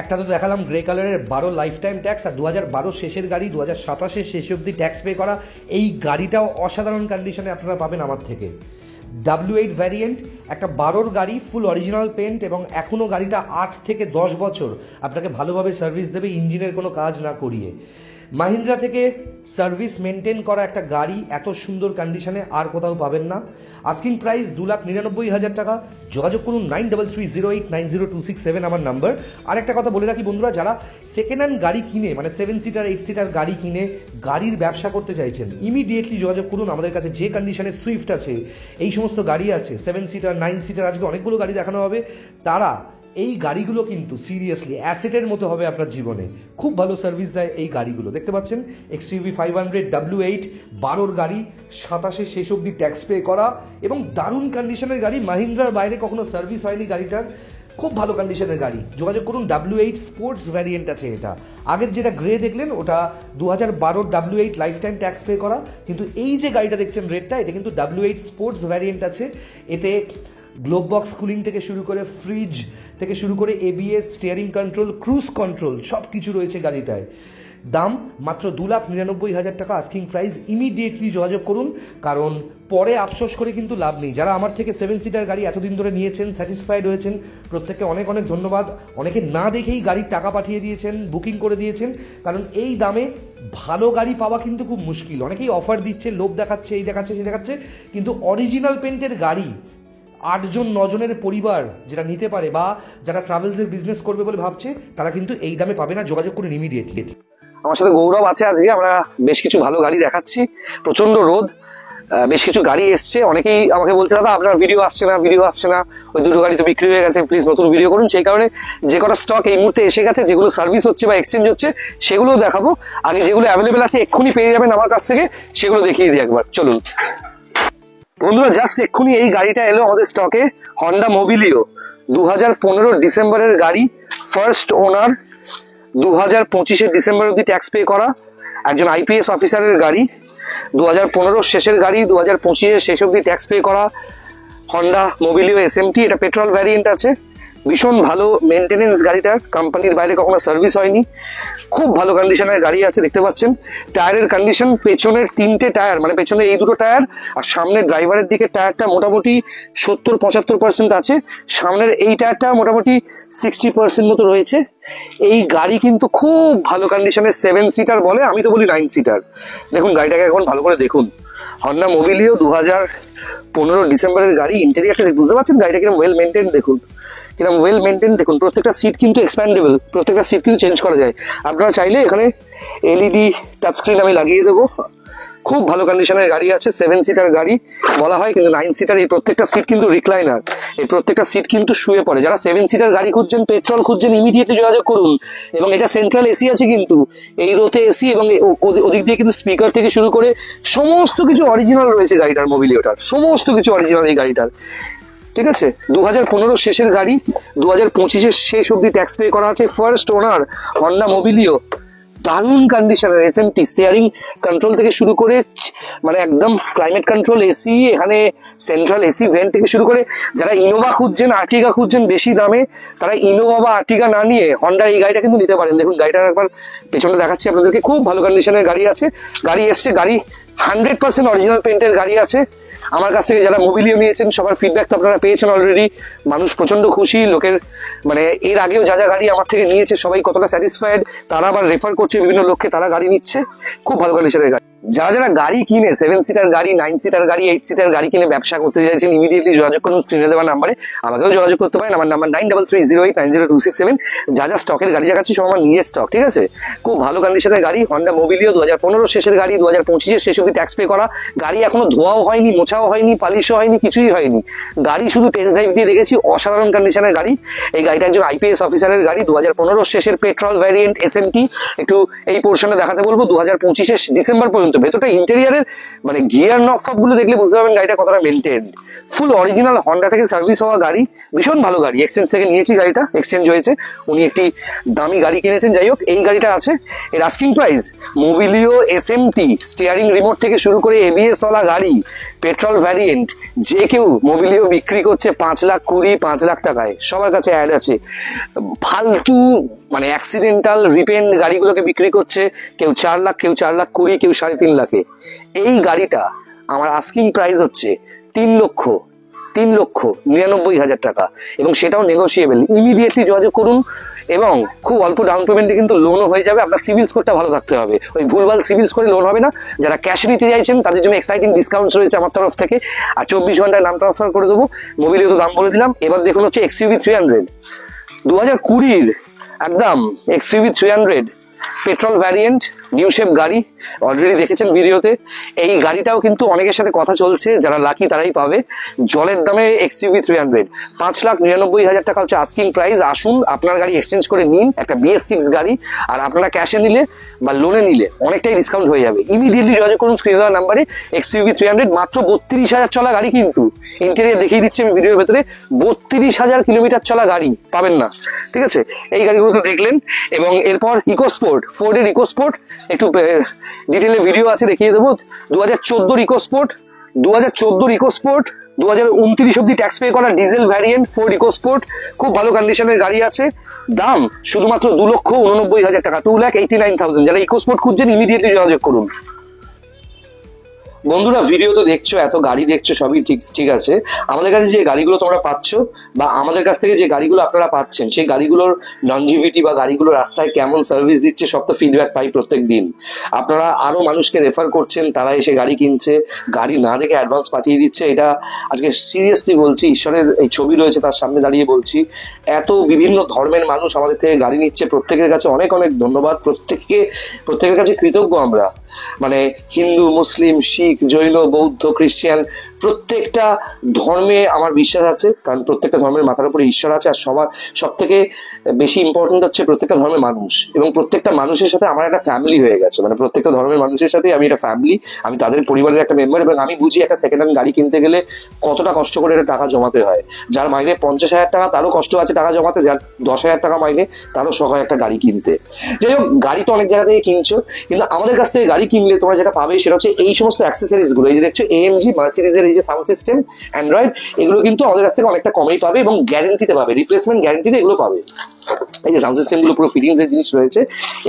একটা তো দেখালাম গ্রে কালারের 12 লাইফ টাইম ট্যাক্স, আর 2012 শেষের গাড়ি 2027 শেষ অবধি ট্যাক্স পে করা। এই গাড়িটাও অসাধারণ কন্ডিশনে আপনারা পাবেন আমার থেকে। W8 ভ্যারিয়েন্ট, একটা 12 গাড়ি, ফুল অরিজিনাল পেন্ট, এবং এখনও গাড়িটা 8 থেকে 10 বছর আপনাকে ভালোভাবে সার্ভিস দেবে ইঞ্জিনের কোনো কাজ না করিয়ে। মাহিন্দ্রা থেকে সার্ভিস মেনটেন করা একটা গাড়ি এত সুন্দর কন্ডিশনে আর কোথাও পাবেন না। আস্কিং প্রাইস 2,99,000 টাকা। যোগাযোগ করুন 9330890267 আমার নাম্বার। আর একটা কথা বলে রাখি বন্ধুরা, যারা সেকেন্ড হ্যান্ড গাড়ি কিনে মানে 7 সিটার 8 সিটার গাড়ি কিনে গাড়ির ব্যবসা করতে চাইছেন, ইমিডিয়েটলি যোগাযোগ করুন আমাদের কাছে। যে কন্ডিশনে সুইফট আছে, এই সমস্ত গাড়ি আছে 7 সিটার 9 সিটার, আজকে অনেকগুলো গাড়ি দেখানো হবে। তারা এই গাড়িগুলো কিন্তু সিরিয়াসলি অ্যাসেটের মতো হবে আপনার জীবনে। খুব ভালো সার্ভিস দেয় এই গাড়িগুলো। দেখতে পাচ্ছেন XUV 500 W8 12 গাড়ি, 27 শেষ অবধি ট্যাক্স পে করা এবং দারুণ কন্ডিশনের গাড়ি। মাহিন্দ্রার বাইরে কখনো সার্ভিস হয়নি গাড়িটার, খুব ভালো কন্ডিশনের গাড়ি। যোগাযোগ করুন। W8 স্পোর্টস ভ্যারিয়েন্ট আছে এটা। আগের যেটা গ্রে দেখলেন ওটা 2012 W8 life time tax pay করা, কিন্তু এই যে গাড়িটা দেখছেন রেডটা, এটা কিন্তু W8 স্পোর্টস ভ্যারিয়েন্ট আছে। এতে গ্লোব বক্স কুলিং থেকে শুরু করে ফ্রিজ থেকে শুরু করে ABS, steering control, cruise control সব কিছু রয়েছে গাড়িটায়। দাম মাত্র 2,99,000 টাকা আস্কিং প্রাইস। ইমিডিয়েটলি যোগাযোগ করুন, কারণ পরে আফসোস করে কিন্তু লাভ নেই। যারা আমার থেকে 7 সিটার গাড়ি এতদিন ধরে নিয়েছেন, স্যাটিসফাইড হয়েছেন, প্রত্যেককে অনেক অনেক ধন্যবাদ। অনেকে না দেখেই গাড়ির টাকা পাঠিয়ে দিয়েছেন, বুকিং করে দিয়েছেন, কারণ এই দামে ভালো গাড়ি পাওয়া কিন্তু খুব মুশকিল। অনেকেই অফার দিচ্ছে, লোভ দেখাচ্ছে, এই দেখাচ্ছে, সেই দেখাচ্ছে, কিন্তু অরিজিনাল পেন্টের গাড়ি 8 জন 9 জনের পরিবার যেটা নিতে পারে বা যারা ট্রাভেলসের বিজনেস করবে বলে ভাবছে, তারা কিন্তু এই দামে পাবে না। যোগাযোগ করুন ইমিডিয়েটলি। আমার সাথে গৌরব আছে। আজকে আমরা বেশ কিছু ভালো গাড়ি দেখাচ্ছি। প্রচন্ড রোদ, বেশ কিছু গাড়ি এসছে। অনেকেই আমাকে বলছে দাদা আপনার ভিডিও আসছে না, ভিডিও আসছে না, ওই দুটো গাড়ি তো বিক্রি হয়ে গেছে, প্লিজ নতুন ভিডিও করুন। সেই কারণে যে কটা স্টক এই মুহূর্তে এসে গেছে, যেগুলো সার্ভিস হচ্ছে বা এক্সচেঞ্জ হচ্ছে, সেগুলোও দেখাবো। আগে যেগুলো অ্যাভেলেবেল আছে এক্ষুনি পেয়ে যাবেন আমার কাছ থেকে, সেগুলো দেখিয়ে দিই একবার। চলুন বন্ধুরা, জাস্ট এক্ষুনি এই গাড়িটা এলো আমাদের স্টকে। হন্ডা মোবিলিও 2015 ডিসেম্বরের গাড়ি, ফার্স্ট ওনার, 2025 ডিসেম্বর অব্দি ট্যাক্স পে করা, একজন IPS অফিসারের গাড়ি, 2015 শেষের গাড়ি, 2025 শেষ অব্দি ট্যাক্স পে করা হন্ডা মোবিলিও SMT। এটা পেট্রোল ভ্যারিয়েন্ট আছে। ভীষণ ভালো মেনটেনেন্স গাড়িটার, কোম্পানির বাইরে কখনো সার্ভিস হয়নি। খুব ভালো কন্ডিশনের গাড়ি আছে। দেখতে পাচ্ছেন টায়ারের কন্ডিশন, পেছনের 3টে টায়ার, মানে পেছনে এই দুটো টায়ার আর সামনের ড্রাইভারের দিকে টায়ারটা মোটামুটি 70-75% আছে। সামনের এই টায়ারটা মোটামুটি 60% মতো রয়েছে। এই গাড়ি কিন্তু খুব ভালো কন্ডিশনের 7 সিটার বলে, আমি তো বলি 9 সিটার। দেখুন গাড়িটাকে এখন ভালো করে দেখুন। হন্ডা মোবিলিও 2015 ডিসেম্বরের গাড়ি। ইন্টেরিয়ারটা বুঝতে পারছেন গাড়িটা কিরকম ওয়েল মেনটেন, দেখুন কিরকম ওয়েল মেনটেন। দেখুন প্রত্যেকটা সিট কিন্তু এক্সপ্যান্ডেবল, প্রত্যেকটা সিট কিন্তু চেঞ্জ করা যায়। আপনারা চাইলে এখানে LED টাচ স্ক্রিন আমি লাগিয়ে দেবো। খুব ভালো কন্ডিশনের গাড়ি আছে, 7 সিটার গাড়ি বলা হয় কিন্তু 9 সিটার। এই প্রত্যেকটা সিট কিন্তু রিক্লাইনার, এই প্রত্যেকটা সিট কিন্তু শুয়ে পড়ে। যারা 7 সিটার গাড়ি খুঁজছেন, পেট্রোল খুঁজছেন, ইমিডিয়েটলি যোগাযোগ করুন। এবং এটা সেন্ট্রাল AC আছে কিন্তু, এই রোতে AC, এবং ওদিক দিয়ে কিন্তু স্পিকার থেকে শুরু করে সমস্ত কিছু অরিজিনাল রয়েছে গাড়িটার, মোবিলিওটার সমস্ত কিছু অরিজিনাল এই গাড়িটার। ঠিক আছে, 2015 শেষের গাড়ি, 2025 শেষ অব্দি ট্যাক্স পে করা আছে। ফার্স্ট ওনার হন্ডা মোবিলিও, দারুণ কন্ডিশনের SMT, স্টিয়ারিং কন্ট্রোল থেকে শুরু করে মানে একদম ক্লাইমেট কন্ট্রোল AC, এখানে সেন্ট্রাল AC ভেন্ট থেকে শুরু করে। যারা ইনোভা খুঁজছেন, আর্টিগা খুঁজছেন বেশি দামে, তারা ইনোভা বা আর্টিগা না নিয়ে হন্ডার এই গাড়িটা কিন্তু নিতে পারেন। দেখুন গাড়িটার একবার পেছনে দেখাচ্ছি আপনাদেরকে, খুব ভালো কন্ডিশনের গাড়ি আছে। গাড়ি এসছে, গাড়ি 100% অরিজিনাল পেন্টের গাড়ি আছে। আমার কাছ থেকে যারা মোবিলিও নিয়েছেন সবার ফিডব্যাক তো আপনারা পেয়েছেন অলরেডি। মানুষ প্রচন্ড খুশি, লোকের মানে এর আগেও যা যা গাড়ি আমার থেকে নিয়েছে সবাই কতটা স্যাটিসফাইড, তারা আবার রেফার করছে বিভিন্ন লোককে, তারা গাড়ি নিচ্ছে। খুব ভালো কন্ডিশনের গাড়ি। যারা যারা গাড়ি কিনে 7 সিটার গাড়ি, 9 সিটার গাড়ি, 8 সিটার গাড়ি কিনে ব্যবসা করতে চাইছেন, ইমিডিয়েটলি যোগাযোগ করুন স্ক্রিনে দেওয়া নাম্বারে। আমাকেও যোগাযোগ করতে পারেন, আমার নাম্বার 9330890267। যা যা স্টকের গাড়ি দেখাচ্ছি সব আমার নিজের স্টক, ঠিক আছে। খুব ভালো কন্ডিশনের গাড়ি, হন্ডা মোবিলিও 2015 শেষের গাড়ি, 2025 শেষ অব্দি ট্যাক্স পে করা গাড়ি। এখনো ধোয়াও হয়নি, মোছাও হয়নি, পালিশও হয়নি, কিছুই হয়নি। গাড়ি শুধু টেস্ট ড্রাইভ দিয়ে দেখেছি, অসাধারণ কন্ডিশনের গাড়ি। এই গাড়িটা একজন IPS অফিসারের গাড়ি, 2015 শেষের পেট্রোল ভ্যারিয়েন্ট SMT। একটু এই পোর্শনে দেখাতে বলবো, 2025 ডিসেম্বর পর্যন্ত। ভেতরটা ইন্টেরিয়ারের মানে গিয়ার নব গুলো দেখলে বুঝতে পারবেন গাড়িটা কতটা মেনটেন। ফুল অরিজিনাল হন্ডা থেকে সার্ভিস হওয়া গাড়ি, ভীষণ ভালো গাড়ি। এক্সচেঞ্জ থেকে নিয়েছি গাড়িটা, এক্সচেঞ্জ হয়েছে, উনি একটি দামি গাড়ি কিনেছেন। যাই হোক, এই গাড়িটা আছে। এর asking price Mobilio SMT, steering remote থেকে শুরু করে ABS ওয়ালা গাড়ি, পেট্রোল ভ্যারিয়েন্ট যে কেউ মোবিলিও বিক্রি করছে 5,20,000 5,00,000 টাকায়, সবার কাছে অ্যাড আছে। ফালতু মানে অ্যাক্সিডেন্টাল রিপেন্ড গাড়িগুলোকে বিক্রি করছে কেউ 4,00,000, কেউ 4,20,000, কেউ 3,50,000। এই গাড়িটা আমার আস্কিং প্রাইস হচ্ছে 3,99,000 টাকা, এবং সেটাও নেগোসিয়েবল। ইমিডিয়েটলি যোগাযোগ করুন, এবং খুব অল্প ডাউন পেমেন্টে কিন্তু লোনও হয়ে যাবে। আপনার সিভিল স্কোরটা ভালো থাকতে হবে, ওই ভুলভাল সিভিল স্কোরে লোন হবে না। যারা ক্যাশ নিতে চাইছেন তাদের জন্য এক্সাইটিং ডিসকাউন্টস রয়েছে আমার তরফ থেকে, আর 24 ঘন্টায় নাম ট্রান্সফার করে দেবো। মোবিলিও তো দাম বলে দিলাম। এবার দেখুন হচ্ছে XUV 300, 2020 একদম XUV 300 petrol variant, new shape গাড়ি, অলরেডি দেখেছেন ভিডিওতে। এই গাড়িটাও কিন্তু অনেকের সাথে কথা চলছে, যারা লাকি তারাই পাবে। জলের দামে XUV 300, 5,99,000 টাকা হচ্ছে আস্কিং প্রাইস। আসুন আপনার গাড়ি এক্সচেঞ্জ করে নিন, একটা BS6 গাড়ি। আর আপনারা ক্যাশে নিলে বা লোনে নিলে অনেকটাই ডিসকাউন্ট হয়ে যাবে। ইমিডিয়েটলি যোগাযোগ করুন স্ক্রিনে দেওয়া নাম্বারে। XUV 300 মাত্র 32,000 চলা গাড়ি, কিন্তু ইন্টেরিয়র দেখিয়ে দিচ্ছি আমি ভিডিওর ভেতরে। 32,000 কিলোমিটার চলা গাড়ি পাবেন না, ঠিক আছে? এই গাড়িগুলো তো দেখলেন। এবং এরপর ইকোস্পোর্ট, ফোর্ডের ইকোস্পোর্ট, একটু ডিটেলে ভিডিও আছে দেখিয়ে দেবো। 2014 ইকোস্পোর্ট, 2029 অব্দি ট্যাক্স পে করা ডিজেল ভ্যারিয়েন্ট ফোর্ড ইকোস্পোর্ট, খুব ভালো কন্ডিশনের গাড়ি আছে। দাম শুধুমাত্র 2,89,000 টাকা, 2,89,000। যারা ইকোস্পোর্ট খুঁজছেন ইমিডিয়েটলি যোগাযোগ করুন। বন্ধুরা, ভিডিও তো দেখছো, এত গাড়ি দেখছো, সবই ঠিক আছে। আমাদের কাছে যে গাড়িগুলো তোমরা পাচ্ছ, বা আমাদের কাছ থেকে যে গাড়িগুলো আপনারা পাচ্ছেন, সেই গাড়িগুলোর লনজিভিটি বা গাড়িগুলো রাস্তায় কেমন সার্ভিস দিচ্ছে, সব তো ফিডব্যাক পাই প্রত্যেক দিন। আপনারা আরো মানুষকে রেফার করছেন, তারা এসে গাড়ি কিনছে, গাড়ি না দেখে অ্যাডভান্স পাঠিয়ে দিচ্ছে। এটা আজকে সিরিয়াসলি বলছি, ঈশ্বরের এই ছবি রয়েছে তার সামনে দাঁড়িয়ে বলছি। এত বিভিন্ন ধর্মের মানুষ আমাদের থেকে গাড়ি নিচ্ছে, প্রত্যেকের কাছে অনেক অনেক ধন্যবাদ। প্রত্যেকের কাছে কৃতজ্ঞ আমরা। মানে হিন্দু, মুসলিম, শিখ, জৈন, বৌদ্ধ, খ্রিস্টান, প্রত্যেকটা ধর্মে আমার বিশ্বাস আছে, কারণ প্রত্যেকটা ধর্মের মাথার উপরে ঈশ্বর আছে। আর সব থেকে বেশি ইম্পর্টেন্ট হচ্ছে প্রত্যেকটা ধর্মের মানুষ, এবং প্রত্যেকটা মানুষের সাথে আমার একটা ফ্যামিলি হয়ে গেছে। মানে প্রত্যেকটা ধর্মের মানুষের সাথে আমি একটা ফ্যামিলি, আমি তাদের পরিবারের একটা মেম্বার। এবং আমি বুঝি একটা সেকেন্ড হ্যান্ড গাড়ি কিনতে গেলে কতটা কষ্ট করে একটা টাকা জমাতে হয়। যার মাইনে 50,000 টাকা, তারও কষ্ট আছে টাকা জমাতে। যার 10,000 টাকা মাইনে, তারও শখ হয় একটা গাড়ি কিনতে। যাই হোক, গাড়ি তো অনেক জায়গা থেকে কিনছো, কিন্তু আমাদের কাছ থেকে গাড়ি কিনলে তোমরা যেটা পাবে সেটা হচ্ছে এই সমস্ত অ্যাক্সেসরিজ গুলো। এই যে দেখছো AMG, মার্সিডিজের এই যে সাউন্ড সিস্টেম, অ্যান্ড্রয়েড, এগুলো কিন্তু আমাদের কাছ থেকে অনেকটা কমেই পাবে, এবং গ্যারেন্টিতে পাবে, রিপ্লেসমেন্ট গ্যারেন্টিতে এগুলো পাবে। এই যে সাউন্ড সিস্টেম গুলো পুরো ফিটিংস এর জিনিস রয়েছে,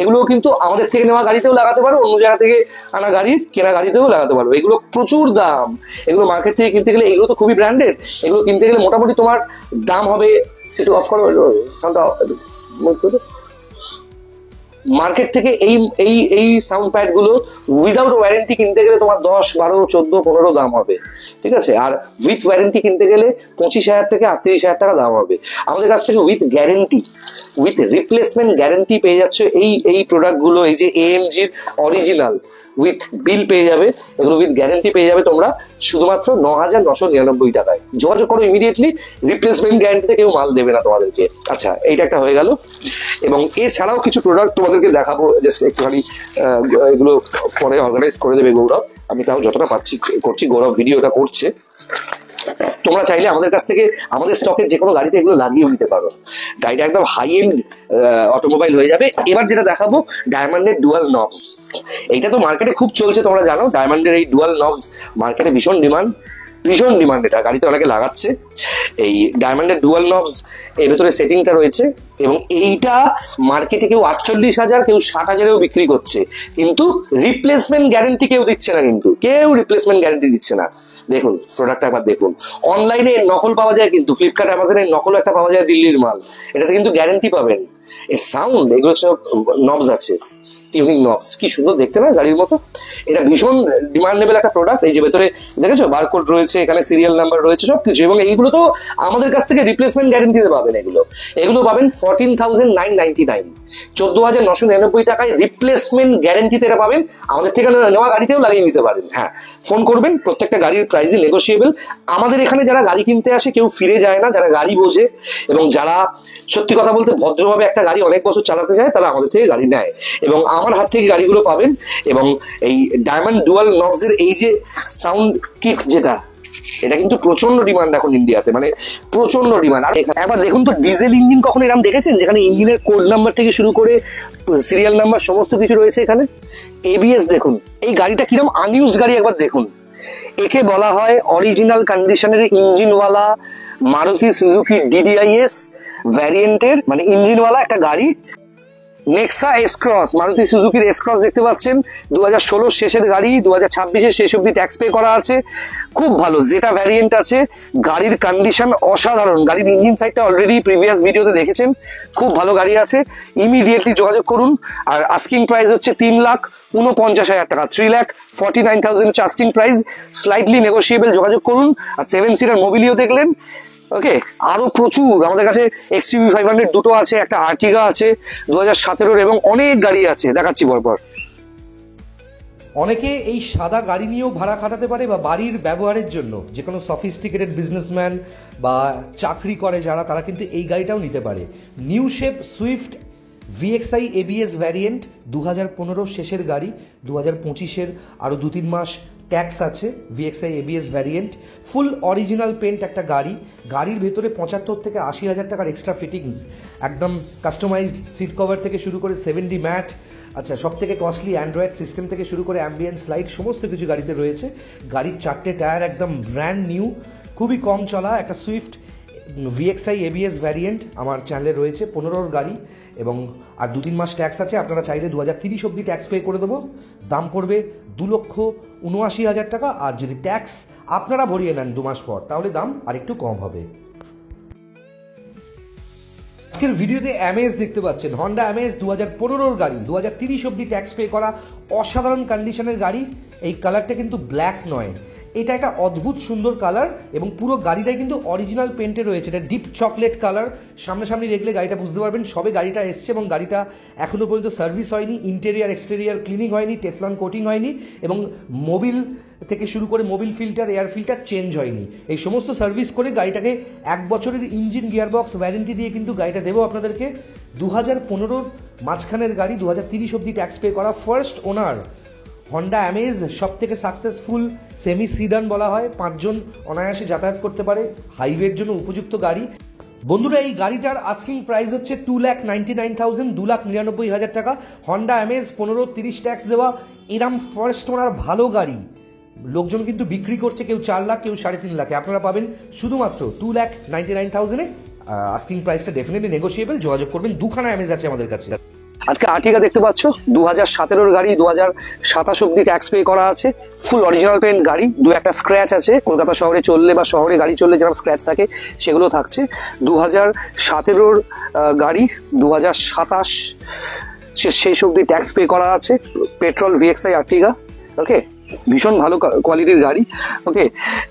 এগুলো কিন্তু আমাদের থেকে নেওয়া গাড়িতেও লাগাতে পারো, অন্য জায়গা থেকে আনা গাড়ির কেনা গাড়িতেও লাগাতে পারো। এগুলো প্রচুর দাম, এগুলো মার্কেট থেকে কিনতে গেলে, এগুলো তো খুবই ব্র্যান্ডেড, এগুলো কিনতে গেলে মোটামুটি তোমার দাম হবে, একটু অফ করো সাউন্ডটা, মার্কেট থেকে এই সাউন্ড প্যাড গুলো উইদাউট ওয়ারেন্টি কিনতে গেলে তোমার 10, 12, 14, 15 দাম হবে, ঠিক আছে? আর উইথ ওয়ারেন্টি কিনতে গেলে 25,000 থেকে 38,000 টাকা দাম হবে। আমাদের কাছ থেকে with guarantee, with replacement guarantee পেয়ে যাচ্ছ এই প্রোডাক্ট গুলো। এই যে AMG-র অরিজিনাল উইথ বিল পেয়ে যাবে, এগুলো উইথ গ্যারেন্টি পেয়ে যাবে তোমরা শুধুমাত্র 9,999 টাকায়। যোগাযোগ করো ইমিডিয়েটলি, রিপ্লেসমেন্ট গ্যারেন্টিতে কেউ মাল দেবে না তোমাদেরকে। আচ্ছা, এইটা একটা হয়ে গেল। এবং এছাড়াও কিছু প্রোডাক্ট তোমাদেরকে দেখাবো, জাস্ট একটুখানি এগুলো পরে অর্গানাইজ করে দেবে গৌরব। আমি তাও যতটা পারছি করছি, গৌরব ভিডিওটা করছে। তোমরা চাইলে আমাদের কাছ থেকে আমাদের স্টকের যে কোনো গাড়িতে এগুলো লাগিয়েও নিতে পারো। গাড়িটা একদম হাই এন্ড অটোমোবাইল হয়ে যাবে। এবার যেটা দেখাবো, ডায়মন্ডের ডুয়াল নবস। এইটা তো মার্কেটে খুব চলছে, তোমরা জানো ডায়মন্ডের এই ডুয়াল নবস মার্কেটে ভীষণ ডিমান্ড। এটা গাড়িতে অনেকে লাগাচ্ছে। এই ডায়মন্ডের ডুয়াল নবস, এর ভেতরে সেটিংটা রয়েছে, এবং এইটা মার্কেটে কেউ 48,000, কেউ 60,000-এও বিক্রি করছে, কিন্তু রিপ্লেসমেন্ট গ্যারেন্টি কেউ দিচ্ছে না। কিন্তু কেউ রিপ্লেসমেন্ট গ্যারেন্টি দিচ্ছে না। দেখুন প্রোডাক্টটা একবার দেখুন। অনলাইনে নকল পাওয়া যায়, কিন্তু ফ্লিপকার্ট, অ্যামাজনে নকল একটা পাওয়া যায়, দিল্লির মাল। এটাতে কিন্তু গ্যারেন্টি পাবেন। এর সাউন্ড, এগুলো সব নবস আছে, টিউনিং নবস, কি সুন্দর দেখতে না গাড়ির মতো। এটা ভীষণ ডিমান্ডেবল একটা প্রোডাক্ট। এই যে ভেতরে দেখেছো বারকোড রয়েছে, এখানে সিরিয়াল নাম্বার রয়েছে, সবকিছু। এবং এইগুলো তো আমাদের কাছ থেকে রিপ্লেসমেন্ট গ্যারেন্টিতে পাবেন। এগুলো পাবেন 14,999, 14,999 টাকায় রিপ্লেসমেন্ট গ্যারেন্টিতে এটা পাবেন। আমাদের থেকে নেওয়া গাড়িতেও লাগিয়ে নিতে পারেন। হ্যাঁ, ফোন করবেন, প্রত্যেকটা গাড়ির প্রাইসই নেগোসিয়েবল। আমাদের এখানে যারা গাড়ি কিনতে আসে কেউ ফিরে যায় না, যারা গাড়ি বোঝে এবং যারা সত্যি কথা বলতে ভদ্রভাবে একটা গাড়ি অনেক বছর চালাতে চায়, তারা আমাদের থেকে গাড়ি নেয়। এবং আমার হাত থেকে গাড়িগুলো পাবেন। এবং এই ডায়মন্ড ডুয়াল নবসের এই যে সাউন্ড কিট, যেটা এটা কিন্তু প্রচন্ড ডিমান্ড এখন ইন্ডিয়াতে, মানে প্রচন্ড ডিমান্ড। আর একবার দেখুন তো, ডিজেল ইঞ্জিন কখনো এরকম দেখেছেন, যেখানে ইঞ্জিনের কোড নাম্বার থেকে শুরু করে সিরিয়াল নাম্বার সমস্ত কিছু রয়েছে এখানে। ABS দেখুন, এই গাড়িটা কিরকম আনইউজড গাড়ি, একবার দেখুন। একে বলা হয় অরিজিনাল কন্ডিশনের ইঞ্জিনওয়ালা মারুতি সুজুকি ডিডিআইএস ভ্যারিয়েন্টের, মানে ইঞ্জিনওয়ালা একটা গাড়ি। নেক্সা এস ক্রস, মারুতি সুজুকির এস ক্রস দেখতে পাচ্ছেন, 2016 শেষের গাড়ি, 2026 শেষ অব্দি ট্যাক্স পে করা আছে, খুব ভালো জেটা ভ্যারিয়েন্ট আছে। গাড়ির কন্ডিশন অসাধারণ, গাড়ির ইঞ্জিন সাইডটা অলরেডি প্রিভিয়াস ভিডিওতে দেখেছেন, খুব ভালো গাড়ি আছে। ইমিডিয়েটলি যোগাযোগ করুন। আর আস্কিং প্রাইস হচ্ছে 3,49,000 টাকা, 3,49,000 হচ্ছে আস্কিং প্রাইস, স্লাইটলি নেগোসিয়েবল, যোগাযোগ করুন। আর 7 সিটার মোবিলিও দেখলেন। ওকে, আরো প্রচুর আমাদের কাছে XUV 500 দুটো আছে, একটা আর্টিগা আছে 2017 এবং অনেক গাড়ি আছে, দেখাচ্ছি পরপর। অনেকে এই সাদা গাড়ি নিয়েও ভাড়া খাটাতে পারে বা বাড়ির ব্যবহারের জন্য, যে কোনো সফিস্টিকেটেড বিজনেসম্যান বা চাকরি করে যারা, তারা কিন্তু এই গাড়িটাও নিতে পারে। New shape swift VXI ABS variant, 2015 শেষের গাড়ি, 2025 আরও 2-3 মাস ট্যাক্স আছে। VXI ABS variant, full original paint একটা গাড়ি। গাড়ির ভেতরে 75 থেকে 80,000 টাকার এক্সট্রা ফিটিংস, একদম কাস্টমাইজড সিট কভার থেকে শুরু করে 7D ম্যাট, আচ্ছা সব থেকে কস্টলি অ্যান্ড্রয়েড সিস্টেম থেকে শুরু করে অ্যাম্বিয়েন্স লাইট, সমস্ত কিছু গাড়িতে রয়েছে। গাড়ির 4টে টায়ার একদম ব্র্যান্ড নিউ, খুবই কম চলা একটা সুইফট VXI ABS ভ্যারিয়েন্ট আমার চ্যানেলে রয়েছে। 15 গাড়ি এবং আর 2-3 মাস ট্যাক্স আছে। আপনারা চাইলে 2030 অব্দি ট্যাক্স পে করে দেবো। দাম পড়বে 2,79,000 টাকা। আর যদি ট্যাক্স আপনারা ভরিয়ে নেন 2 মাস পর, তাহলে দাম আরেকটু কম হবে। আজকের ভিডিওতে অ্যামেজ দেখতে পাচ্ছেন, হন্ডা অ্যামেজ 2015 গাড়ি, 2030 অব্দি ট্যাক্স পে করা, অসাধারণ কন্ডিশনের গাড়ি। এই কালারটা কিন্তু ব্ল্যাক নয়, এটা একটা অদ্ভুত সুন্দর কালার এবং পুরো গাড়িটাই কিন্তু অরিজিনাল পেন্টে রয়েছে। এটা ডিপ চকলেট কালার, সামনাসামনি দেখলে গাড়িটা বুঝতে পারবেন। সবে গাড়িটা এসছে এবং গাড়িটা এখনও পর্যন্ত সার্ভিস হয়নি, ইন্টেরিয়ার এক্সটেরিয়ার ক্লিনিং হয়নি, টেফলন কোটিং হয়নি এবং মোবিল থেকে শুরু করে Mobil filter, air filter change হয়নি। এই সমস্ত সার্ভিস করে গাড়িটাকে 1 বছরের ইঞ্জিন গিয়ারবক্স ওয়ারেন্টি দিয়ে কিন্তু গাড়িটা দেবো আপনাদেরকে। 2015 মাঝখানের গাড়ি, 2030 অব্দি ট্যাক্স পে করা, ফার্স্ট ওনার হন্ডা অ্যামেজ, সব থেকে সাকসেসফুল সেমি সিডান বলা হয়, 5 জন অনায়াসে যাতায়াত করতে পারে, হাইওয়ের জন্য উপযুক্ত গাড়ি। বন্ধুরা, এই গাড়িটার আস্কিং প্রাইস হচ্ছে 2,99,000, 2,99,000 টাকা। হন্ডা অ্যামেজ 15-30 ট্যাক্স দেওয়া, এরম ফার্স্ট ওনার ভালো গাড়ি লোকজন কিন্তু বিক্রি করছে, কেউ 4 লাখ, কেউ 3.5 লাখে। আপনারা পাবেন শুধুমাত্র 2,99,000-এ। আস্কিং প্রাইসটা ডেফিনেটলি নেগোসিয়েবল, যোগাযোগ করবেন। 2খানা অ্যামেজ আছে আমাদের কাছে। আজকে আর্টিগা দেখতে পাচ্ছ, 2017 গাড়ি, 2027 অব্দি ট্যাক্স পে করা আছে, ফুল অরিজিনাল পেন্ট গাড়ি। 2-1টা স্ক্র্যাচ আছে, কলকাতা শহরে চললে বা শহরে গাড়ি চললে যেরকম স্ক্র্যাচ থাকে সেগুলো থাকছে। 2017 গাড়ি, 2027 শেষ অব্দি ট্যাক্স পে করা আছে, পেট্রোল VXI আর্টিগা। ওকে, ভীষণ ভালো কোয়ালিটির গাড়ি। ওকে,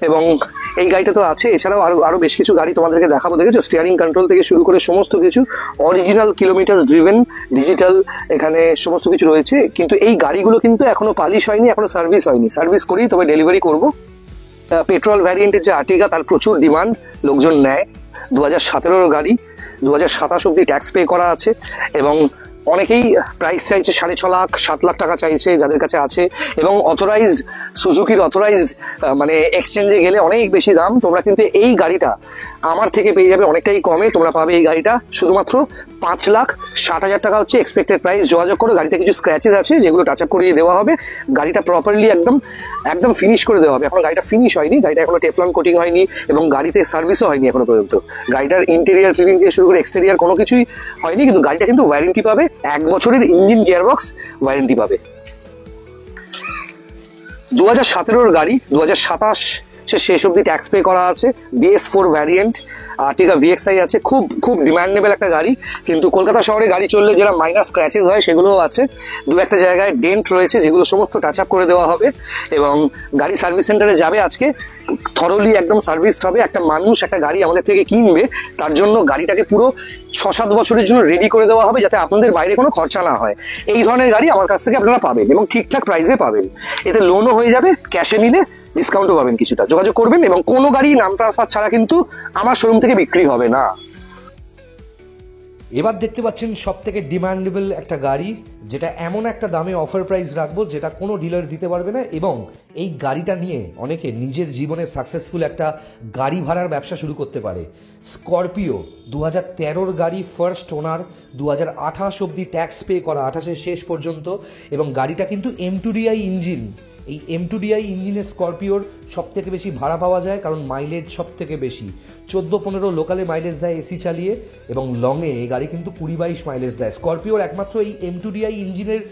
এবং এই গাড়িটা তো আছে, এছাড়াও আরো বেশ কিছু গাড়ি তোমাদেরকে দেখাবো। দেখেছো, স্টিয়ারিং কন্ট্রোল থেকে শুরু করে সমস্ত কিছু অরিজিনাল, কিলোমিটার ড্রিভেন, ডিজিটাল, এখানে সমস্ত কিছু রয়েছে। কিন্তু এই গাড়িগুলো কিন্তু এখনো পালিশ হয়নি, এখনো সার্ভিস হয়নি। সার্ভিস করি তবে ডেলিভারি করব। পেট্রোল ভ্যারিয়েন্টের যে আর্টিগা, তার প্রচুর ডিমান্ড, লোকজন নেয়। 2017 গাড়ি, 2027 অব্দি ট্যাক্স পে করা আছে এবং অনেকেই প্রাইস চাইছে 6.5 লাখ, 7 লাখ টাকা চাইছে যাদের কাছে আছে। এবং অথরাইজড, সুজুকির অথরাইজড, মানে এক্সচেঞ্জে গেলে অনেক বেশি দাম। তোমরা কিন্তু এই গাড়িটা আমার থেকে পেয়ে যাবে অনেকটাই কমে। তোমরা পাবে এই গাড়িটা শুধুমাত্র 5,60,000 টাকা হচ্ছে এক্সপেক্টেড প্রাইস। যোগাযোগ করো। গাড়িতে কিছু স্ক্র্যাচেস আছে যেগুলো টাচ আপ করিয়ে দেওয়া হবে। গাড়িটা প্রপারলি একদম ফিনিশ করে দেওয়া হবে। এখন গাড়িটা ফিনিশ হয়নি, গাড়িটা এখনো টেফলন কোটিং হয়নি এবং গাড়িতে সার্ভিসও হয়নি এখনো পর্যন্ত। গাড়িটার ইন্টেরিয়ার ক্লিনিং থেকে শুরু করে এক্সটেরিয়ার কোনো কিছুই হয়নি, কিন্তু গাড়িটা কিন্তু ওয়ারেন্টি পাবে, 1 বছরের ইঞ্জিন গিয়ারবক্স ওয়ারেন্টি পাবে। 2017 গাড়ি, 2027 শেষ অব্দি ট্যাক্স পে করা আছে। BS4 ভ্যারিয়েন্ট আর্টিগা VXI আছে, খুব ডিমান্ডেবল একটা গাড়ি। কিন্তু কলকাতা শহরে গাড়ি চললে যেটা মাইনার স্ক্র্যাচেস হয় সেগুলোও আছে। 2-1টা জায়গায় ডেন্ট রয়েছে যেগুলো সমস্ত টাচ আপ করে দেওয়া হবে এবং গাড়ি সার্ভিস সেন্টারে যাবে আজকে, থরলি একদম সার্ভিসড হবে। একটা মানুষ একটা গাড়ি আমাদের থেকে কিনবে, তার জন্য গাড়িটাকে পুরো 6-7 বছরের জন্য রেডি করে দেওয়া হবে, যাতে আপনাদের বাইরে কোনো খরচা না হয়। এই ধরনের গাড়ি আমার কাছ থেকে আপনারা পাবেন এবং ঠিকঠাক প্রাইসে পাবেন। এতে লোনও হয়ে যাবে, ক্যাশে নিলে ডিসকাউন্টও পাবেন কিছুটা। যোগাযোগ করবেন এবং কোনো গাড়ি নাম ট্রান্সফার ছাড়া কিন্তু আমার শোরুম থেকে বিক্রি হবে না। এবার দেখতে পাচ্ছেন সব থেকে ডিমান্ডেবল একটা গাড়ি, যেটা এমন একটা দামে অফার প্রাইস রাখবো যেটা কোনো ডিলার দিতে পারবে না। এবং এই গাড়িটা নিয়ে অনেকে নিজের জীবনে সাকসেসফুল একটা গাড়ি ভাড়ার ব্যবসা শুরু করতে পারে। স্করপিও 2013 গাড়ি, ফার্স্ট ওনার, 2028 অব্দি ট্যাক্স পে করা, 28-এর শেষ পর্যন্ত। এবং গাড়িটা কিন্তু M2DI ইঞ্জিন, এই M2DI ইঞ্জিনের স্করপিওর সব থেকে বেশি ভাড়া পাওয়া যায়, কারণ মাইলেজ সব থেকে বেশি 14-15 লোকালে মাইলেজ দেয় এসি চালিয়ে, এবং লংয়ে এই গাড়ি কিন্তু 20-22 মাইলেজ দেয়। স্করপিওর একমাত্র এই M2DI ইঞ্জিনের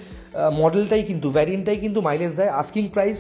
মডেলটাই কিন্তু, ভ্যারিয়েন্টটাই কিন্তু মাইলেজ দেয়। আস্কিং প্রাইস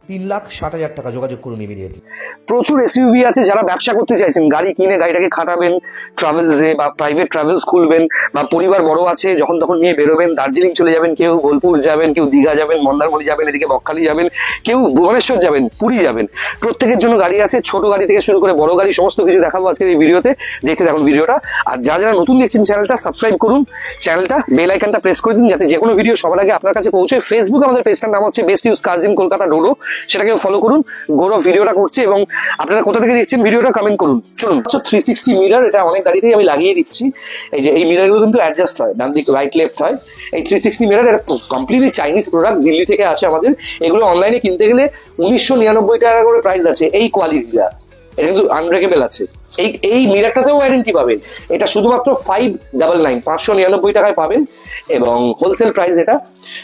3,60,000 টাকা। যোগাযোগ করুন ইমিডিয়েটলি। প্রচুর এসইউভি আছে, যারা ব্যবসা করতে চাইছেন, গাড়ি কিনে গাড়িটাকে খাটাবেন, ট্রাভেলসে বা প্রাইভেট ট্রাভেলস খুলবেন, বা পরিবার বড় আছে যখন তখন নিয়ে বেরোবেন, দার্জিলিং চলে যাবেন, কেউ বোলপুর যাবেন, কেউ দীঘা যাবেন, মন্দারমণি যাবেন, এদিকে বকখালি যাবেন, কেউ ভুবনেশ্বর যাবেন, পুরী যাবেন, প্রত্যেকের জন্য গাড়ি আছে। ছোট গাড়ি থেকে শুরু করে বড় গাড়ি সমস্ত কিছু দেখাবো আজকের এই ভিডিওতে। দেখতে থাকুন ভিডিওটা। আর যারা যারা নতুন দেখছেন চ্যানেলটা সাবস্ক্রাইব করুন, চ্যানেলটা বেল আইকনটা প্রেস করে দিন, যাতে যে কোনো ভিডিও সবার আগে আপনার কাছে পৌঁছে। ফেসবুক আমাদের পেজটার নাম হচ্ছে best use cars in Kolkata ডোডো, সেটাকেও ফলো করুন। গৌরব ভিডিওটা করছে, এবং আপনারা কোথা থেকে দেখছেন ভিডিওটা কমেন্ট করুন। চলুন, 360 মিরার, এটা অনেক গাড়িতেই আমি লাগিয়ে দিচ্ছি। এই যে এই মিরারগুলো কিন্তু অ্যাডজাস্ট হয়, ডান দিক রাইট লেফট হয়। এই 360 মিরার এটা কমপ্লিটলি চাইনিজ প্রোডাক্ট, দিল্লি থেকে আসে আমাদের। এগুলো অনলাইনে কিনতে গেলে 1999 টাকা করে প্রাইস আছে। এই কোয়ালিটিটা এটা কিন্তু আনব্রেকেবল আছে। এই মিরারটাতেও ওয়ারেন্টি পাবেন। এটা শুধুমাত্র 599 টাকায় পাবেন, এবং হোলসেল প্রাইস এটা।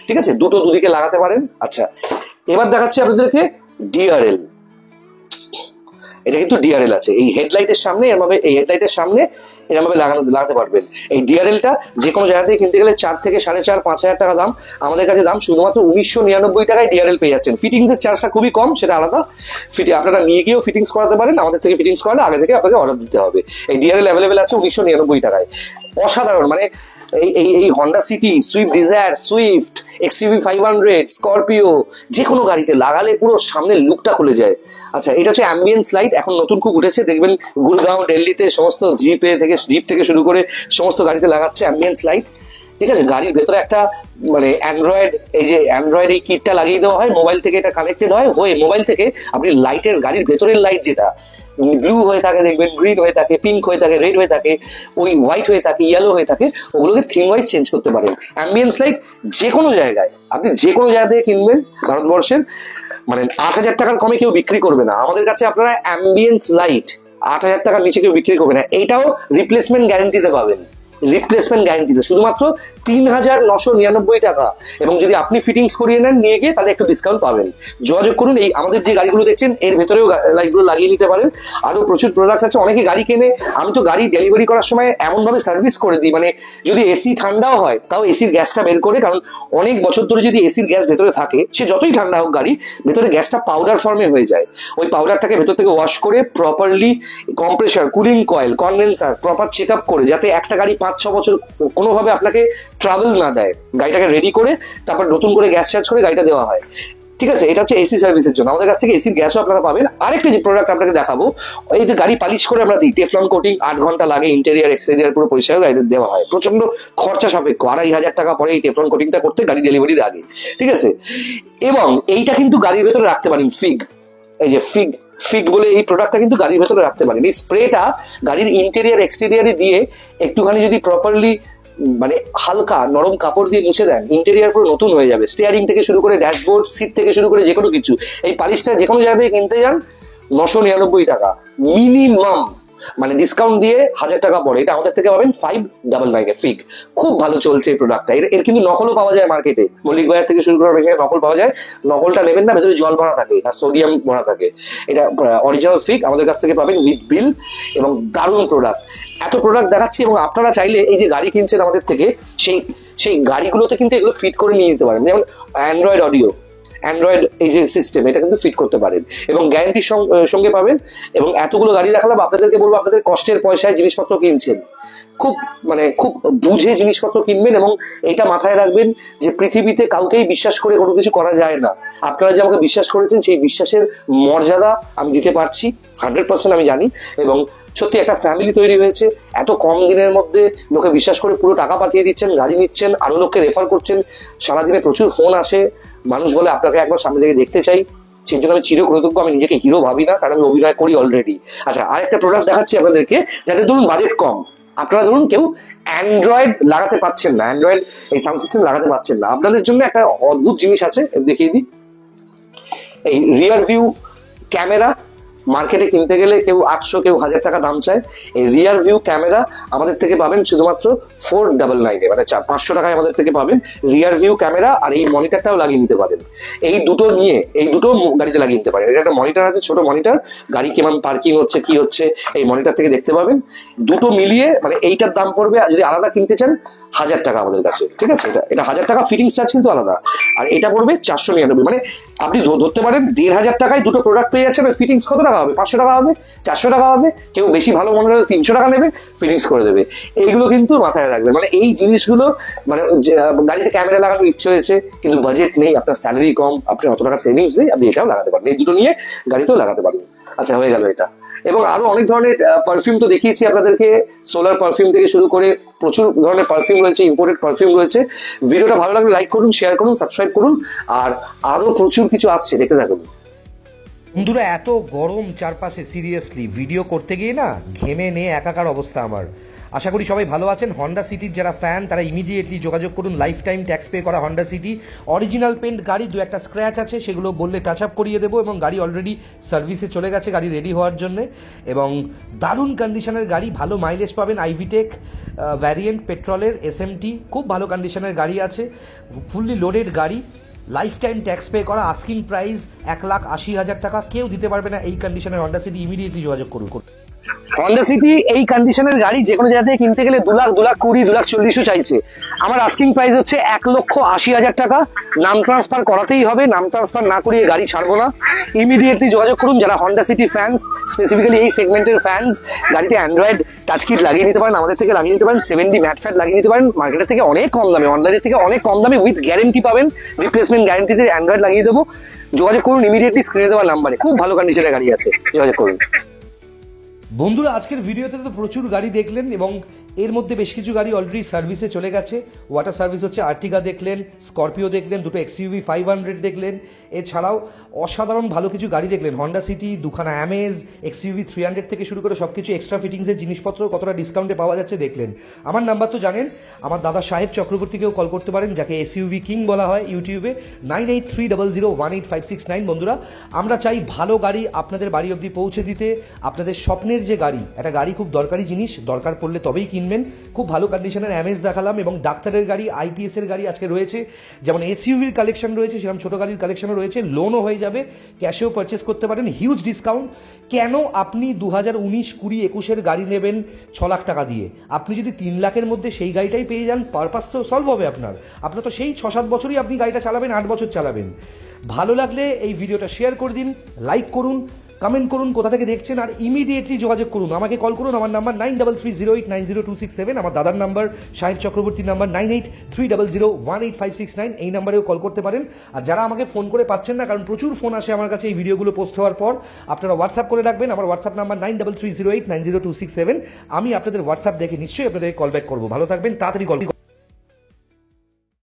ঠিক আছে, দুদিকে লাগাতে পারেন। আচ্ছা, এবার দেখাচ্ছি আপনাদেরকে ডিআরএল। এটা কিন্তু ডিআরএল আছে এই হেডলাইটের সামনে, এরভাবে লাগাতে পারবেন। এই ডিআরএলটা যে কোনো জায়গা থেকে কিনতে গেলে 4 থেকে 4.5 5,000 টাকা দাম। আমাদের কাছে দাম শুধুমাত্র 1999 টাকায় ডিআরএল পেয়ে যাচ্ছেন। ফিটিংস এর চার্জটা খুবই কম, সেটা আলাদা। আপনারা নিয়ে গিয়েও ফিটিংস করাতে পারেন, আমাদের থেকে ফিটিংস করালে আগে থেকে আপনাকে অর্ডার দিতে হবে। এই ডিআরএল অ্যাভেলেবেল আছে 1999 টাকায়। অসাধারণ, মানে এই Honda city, Swift Dzire, Swift, XUV 500, Scorpio, যে কোনো গাড়িতে লাগালে পুরো সামনের লুকটা খুলে যায়। আচ্ছা, এটা হচ্ছে অ্যাম্বিয়েন্স লাইট, এখন নতুন খুব উঠেছে, দেখবেন গুরগাঁও, দিল্লিতে সমস্ত জিপ থেকে শুরু করে সমস্ত গাড়িতে লাগাচ্ছে অ্যাম্বিয়েন্স লাইট। ঠিক আছে, গাড়ির ভেতরে একটা মানে অ্যান্ড্রয়েড এই কিটটা লাগিয়ে দেওয়া হয়, মোবাইল থেকে এটা কানেক্টেড হয়, মোবাইল থেকে আপনি লাইটের, গাড়ির ভেতরের লাইট যেটা ব্লু হয়ে থাকে, দেখবেন গ্রিন হয়ে থাকে, পিঙ্ক হয়ে থাকে, রেড হয়ে থাকে, ওই হোয়াইট হয়ে থাকে, ইয়েলো হয়ে থাকে, ওগুলোকে থিম ওয়াইজ চেঞ্জ করতে পারেন। অ্যাম্বিয়েন্স লাইট যে কোনো জায়গায়, আপনি যে কোনো জায়গা থেকে কিনবেন ভারতবর্ষের, মানে 8,000 টাকার কমে কেউ বিক্রি করবে না আমাদের কাছে। আপনারা অ্যাম্বিয়েন্স লাইট 8,000 টাকার নিচে কেউ বিক্রি করবে না। এইটাও রিপ্লেসমেন্ট গ্যারেন্টিতে পাবেন, শুধুমাত্র 3,999 টাকা। এবং যদি আপনি ফিটিংস করিয়ে নেন নিয়ে গিয়ে, তাহলে একটু ডিসকাউন্ট পাবেন। যোগাযোগ করুন। এই আমাদের যে গাড়িগুলো দেখছেন এর ভেতরেও লাইটগুলো লাগিয়ে নিতে পারেন। আরো প্রচুর প্রোডাক্ট আছে। অনেকে গাড়ি কেনে, আমি তো গাড়ি ডেলিভারি করার সময় এমন ভাবে সার্ভিস করে দিই, মানে যদি এসি ঠান্ডাও হয় তাও এসির গ্যাসটা বের করে, কারণ অনেক বছর ধরে যদি এসির গ্যাস ভেতরে থাকে, সে যতই ঠান্ডা হোক গাড়ি, ভেতরে গ্যাসটা পাউডার ফর্মে হয়ে যায়। ওই পাউডারটাকে ভেতর থেকে ওয়াশ করে properly compressor, cooling coil, condenser proper check up করে, যাতে একটা গাড়ি 5-6 বছর কোনোভাবে আপনাকে ট্রাভেল না দেয়, গাড়িটাকে রেডি করে তারপর নতুন করে গ্যাস চার্জ করে গাড়িটা দেওয়া হয়। ঠিক আছে, এটা হচ্ছে এসি সার্ভিসের জন্য। আমাদের কাছ থেকে এসির গ্যাসও আপনারা পাবেন। আরেকটা যে প্রোডাক্ট আপনাকে দেখাবো, এই যে গাড়ি পালিশ করে আমরা দিই, টেফলন কোটিং, 8 ঘন্টা লাগে, ইন্টেরিয়ার এক্সটেরিয়ার পুরো পরিষ্কার গাড়িতে দেওয়া হয়। প্রচন্ড খরচা সাপেক্ষ, 2,500 টাকা পরে এই টেফলন কোটিংটা করতে গাড়ি ডেলিভারির আগে। ঠিক আছে, এবং এইটা কিন্তু গাড়ির ভেতরে রাখতে পারেন। এই যে ফিগ বলে এই প্রোডাক্টটা কিন্তু গাড়ির ভেতরে রাখতে পারেন। এই স্প্রেটা গাড়ির ইন্টেরিয়ার এক্সটেরিয়ারে দিয়ে একটুখানি যদি প্রপারলি, মানে হালকা নরম কাপড় দিয়ে মুছে দেন, ইন্টেরিয়ার পুরো নতুন হয়ে যাবে। স্টিয়ারিং থেকে শুরু করে ড্যাশবোর্ড, সিট থেকে শুরু করে যে কোনো কিছু। এই পালিশটা যে কোনো জায়গা থেকে কিনতে যান 999 টাকা মিনিমাম, মানে ডিসকাউন্ট দিয়ে 1,000 টাকা পড়ে। এটা আমাদের থেকে পাবেন 599 ফিগ। খুব ভালো চলছে এই প্রোডাক্টটা। এর কিন্তু নকলও পাওয়া যায় মার্কেটে, মল্লিক বাজার থেকে শুরু করে নকল পাওয়া যায়। নকলটা নেবেন না, ভেতরে জল ভরা থাকে আর সোডিয়াম ভরা থাকে। এটা অরিজিনাল ফিগ আমাদের কাছ থেকে পাবেন উইথ বিল, এবং দারুণ প্রোডাক্ট। এত প্রোডাক্ট দেখাচ্ছি, এবং আপনারা চাইলে এই যে গাড়ি কিনছেন আমাদের থেকে, সেই গাড়িগুলোতে কিন্তু এগুলো ফিট করে নিয়ে নিতে পারেন। যেমন অ্যান্ড্রয়েড এই যে সিস্টেম, এটা কিন্তু ফিট করতে পারেন, এবং গ্যারান্টির সঙ্গে পাবেন। এবং এতগুলো গাড়ি দেখালাম, আপনাদেরকে বলবো আপনাদের কষ্টের পয়সায় জিনিসপত্র কিনছেন, খুব বুঝে জিনিসপত্র কিনবেন। এবং এটা মাথায় রাখবেন যে পৃথিবীতে কাউকেই বিশ্বাস করে কোনো কিছু করা যায় না। আপনারা যে আমাকে বিশ্বাস করেছেন, সেই বিশ্বাসের মর্যাদা আমি দিতে পারছি 100%, আমি জানি। এবং সত্যি একটা ফ্যামিলি তৈরি হয়েছে। এত কম দিনের মধ্যে লোকে বিশ্বাস করে পুরো টাকা পাঠিয়ে দিচ্ছেন, গাড়ি নিচ্ছেন, আরো লোককে রেফার করছেন। সারাদিনে প্রচুর ফোন আসে, মানুষ বলে আপনাকে একবার সামনে থেকে দেখতে চাই। সেই জন্য আমি চিরকৃতজ্ঞ। আমি নিজেকে হিরো ভাবি না, কারণ আমি অভিনয় করি অলরেডি। আচ্ছা, আরেকটা প্রোডাক্ট দেখাচ্ছি আপনাদেরকে, যাতে ধরুন বাজেট কম, আপনারা ধরুন কেউ অ্যান্ড্রয়েড লাগাতে পারছেন না, অ্যান্ড্রয়েড এই সাউন্ড সিস্টেম লাগাতে পারছেন না, আপনাদের জন্য একটা অদ্ভুত জিনিস আছে, দেখিয়ে দিই। এই রিয়ার ভিউ ক্যামেরা, মার্কেটে কিনতে গেলে কেউ 800, কেউ 1000 টাকা দাম চায়। এই রিয়ার ভিউ ক্যামেরা আমাদের থেকে পাবেন শুধুমাত্র 499, মানে 500 টাকায় আমাদের থেকে পাবেন রিয়ার ভিউ ক্যামেরা, আর এই মনিটরটাও লাগিয়ে নিতে পারেন। এই দুটো নিয়ে এই দুটো গাড়িতে লাগিয়ে নিতে পারেন। এটা একটা মনিটর আছে, ছোট মনিটর, গাড়ি কেমন পার্কিং হচ্ছে কি হচ্ছে এই মনিটর থেকে দেখতে পাবেন। দুটো মিলিয়ে মানে এইটার দাম পড়বে, যদি আলাদা কিনতে চান 1000 টাকা আমাদের কাছে, ঠিক আছে? এটা 1000 টাকা, ফিটিং চার্জ কিন্তু আলাদা। আর এটা পড়বে 499, মানে আপনি ধরতে পারেন 1500 টাকায় দুটো প্রোডাক্ট পেয়ে যাচ্ছেন। ফিটিংস কত টাকা হবে? 500 টাকা হবে, 400 টাকা হবে, কেউ বেশি ভালো মনে হলে 300 টাকা নেবে, ফিটিংস করে দেবে। এইগুলো কিন্তু মাথায় রাখবেন, মানে এই জিনিসগুলো, মানে গাড়িতে ক্যামেরা লাগানোর ইচ্ছে হয়েছে কিন্তু বাজেট নেই, আপনার স্যালারি কম, আপনার অত টাকা সেভিংস নেই, আপনি এটাও লাগাতে পারেন। এই দুটো নিয়ে গাড়িতেও লাগাতে পারেন। আচ্ছা, হয়ে গেল এটা। এবং আরো অনেক ধরনের পারফিউম তো দেখিয়েছি আপনাদেরকে, সোলার পারফিউম থেকে শুরু করে প্রচুর ধরনের পারফিউম রয়েছে, ইম্পোর্টেড পারফিউম রয়েছে। ভিডিওটা ভালো লাগলে লাইক করুন, শেয়ার করুন, সাবস্ক্রাইব করুন, আর আরো প্রচুর কিছু আসছে, দেখতে থাকুন। বন্ধুরা, এত গরম চারপাশে, সিরিয়াসলি ভিডিও করতে গিয়ে না ঘেমে নিয়ে একাকার অবস্থা আমার। আশা করি সবাই ভালো আছেন। হন্ডা সিটির যারা ফ্যান তারা ইমিডিয়েটলি যোগাযোগ করুন। লাইফ টাইম ট্যাক্স পে করা হন্ডা সিটি, অরিজিনাল পেন্ট গাড়ি, দু একটা স্ক্র্যাচ আছে সেগুলো বললে টাচ আপ করিয়ে দেবো, এবং গাড়ি অলরেডি সার্ভিসে চলে গেছে, গাড়ি রেডি হওয়ার জন্য। এবং দারুণ কন্ডিশনের গাড়ি, ভালো মাইলেজ পাবেন। আইভিটেক ভ্যারিয়েন্ট পেট্রোলের SMT, খুব ভালো কন্ডিশনের গাড়ি আছে, ফুললি লোডেড গাড়ি, লাইফ টাইম ট্যাক্স পে করা। আস্কিং প্রাইস 1,80,000 টাকা, কেউ দিতে পারবে না এই কন্ডিশনের হন্ডা সিটি। ইমিডিয়েটলি যোগাযোগ করুন। হন্ডা সিটি এই কন্ডিশনের গাড়ি যে কোনো জায়গা থেকে কিনতে গেলে 2 লাখ, 2,20,000, 2,40,000 চাইছে। আমার আস্কিং প্রাইস হচ্ছে 1,80,000 টাকা। নাম ট্রান্সফার করাতেই হবে, নাম ট্রান্সফার না করিয়ে গাড়ি ছাড়বো না। ইমিডিয়েটলি যোগাযোগ করুন যারা হন্ডা সিটি ফ্যান্স, স্পেসিফিক্যালি এই সেগমেন্টের ফ্যান্স। গাড়িতে অ্যান্ড্রয়েড টাচ কিট লাগিয়ে নিতে পারেন, আমাদের থেকে লাগিয়ে নিতে পারেন। 7D ম্যাট ফ্যাট লাগিয়ে নিতে পারেন, মার্কেটের থেকে অনেক কম দামে, অনলাইনের থেকে অনেক কম দামে, উইথ গ্যারেন্টি পাবেন, রিপ্লেসমেন্ট গ্যারেন্টিতে অ্যান্ড্রয়েড লাগিয়ে দেবো। যোগাযোগ করুন ইমিডিয়েটলি স্ক্রিনে দেওয়া নাম্বারে, খুব ভালো কন্ডিশনের গাড়ি আছে, যোগাযোগ করুন। বন্ধুরা, আজকের ভিডিওতে তো প্রচুর গাড়ি দেখলেন, এবং এর মধ্যে বেশ কিছু গাড়ি অলরেডি সার্ভিসে চলে গেছে। ওয়াটার সার্ভিস হচ্ছে, আর্টিগা দেখলেন, স্করপিও দেখলেন, দুটো XUV 500 দেখলেন, এছাড়াও অসাধারণ ভালো কিছু গাড়ি দেখলেন। হন্ডা সিটি, দুখানা অ্যামেজ, XUV 300 থেকে শুরু করে সব কিছু এক্সট্রা ফিটিংসের জিনিসপত্র কতটা ডিসকাউন্টে পাওয়া যাচ্ছে দেখলেন। আমার নাম্বার তো জানেন, আমার দাদা সাহেব চক্রবর্তীকেও কল করতে পারেন, যাকে SUV কিং বলা হয় ইউটিউবে, 9830018569। বন্ধুরা, আমরা চাই ভালো গাড়ি আপনাদের বাড়ি অবধি পৌঁছে দিতে। আপনাদের স্বপ্নের যে গাড়ি, একটা গাড়ি খুব দরকারি জিনিস, দরকার পড়লে তবেই কিনবেন। খুব ভালো কন্ডিশনের অ্যামেজ দেখালাম, এবং ডাক্তারের গাড়ি, IPS এর গাড়ি আজকে রয়েছে। যেমন SUVর কালেকশন রয়েছে, সেরকম ছোটো গাড়ির কালেকশনও রয়েছে। লোনও হয়ে যাবে, ক্যাশেও পারচেস করতে পারেন, হিউজ ডিসকাউন্ট। কেন আপনি 2019, 20, 21-এর গাড়ি নেবেন 6 লাখ টাকা দিয়ে? আপনি যদি 3 লাখের মধ্যে সেই গাড়িটাই পেয়ে যান, পারপাস তো সলভ হবে আপনার। আপনার তো সেই 6-7 বছরই আপনি গাড়িটা চালাবেন, 8 বছর চালাবেন। ভালো লাগলে এই ভিডিওটা শেয়ার করে দিন, লাইক করুন, কমেন্ট করুন কোথা থেকে দেখছেন, আর ইমিডিয়েটলি যোগাযোগ করুন, আমাকে কল করুন। আমার নাম্বার 9330890267, আমার দাদার নাম্বার সাহেব চক্রবর্তীর নাম্বার 9830018569, এই নাম্বারেও কল করতে পারেন। আর যারা আমাকে ফোন করে পাচ্ছেন না, কারণ প্রচুর ফোন আসে আমার কাছে এই ভিডিওগুলো পোস্ট হওয়ার পর, আপনারা হোয়াটসঅ্যাপ করে রাখবেন। আমার হোয়াটসঅ্যাপ নাম্বার 9330890267। আমি আপনাদের হোয়াটসঅ্যাপ দেখে নিশ্চয়ই আপনাদের কল ব্যাক করবো। ভালো থাকবেন, তাড়াতাড়ি কল